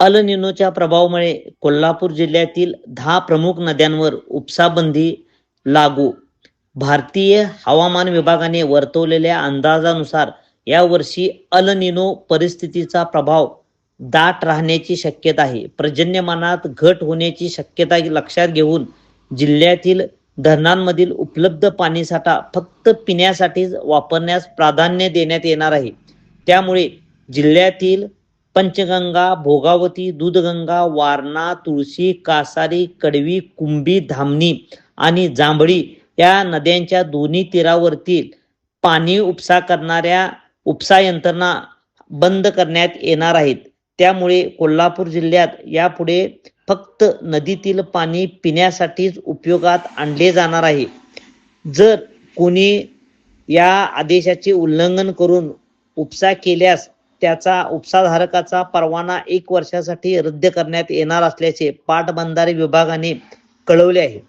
अल निनोच्या प्रभावामुळे कोल्हापूर जिल्ह्यातील 10 प्रमुख नद्यांवर उपसा बंदी लागू. भारतीय हवामान विभागाने वर्तवलेल्या अंदाजानुसार यावर्षी अल निनो परिस्थितीचा प्रभाव दाट राहण्याची शक्यता आहे. पर्जन्यमानात घट होण्याची शक्यता लक्षात घेऊन जिल्ह्यातील धरणांमधील उपलब्ध पाणीसाठा फक्त पिण्यासाठीच वापरण्यास प्राधान्य देण्यात येणार आहे. त्यामुळे जिल्ह्यातील पंचगंगा, भोगावती, दूधगंगा, वारणा, तुळशी, कासारी, कडवी, कुंभी, धामणी आणि जांभळी या नद्यांच्या दोन्ही तीरावरतील पाणी उपसा करणाऱ्या उपसा यंत्रणा बंद करण्यात येणार आहेत. त्यामुळे कोल्हापूर जिल्ह्यात यापुढे फक्त नदीतील पाणी पिण्यासाठीच उपयोगात आणले जाणार आहे. जर कोणी या आदेशाचे उल्लंघन करून उपसा केल्यास त्याचा उपसाधारकाचा परवाना 1 वर्षासाठी रद्द करण्यात येणार असल्याचे पाटबंधारे विभागाने कळवले आहे.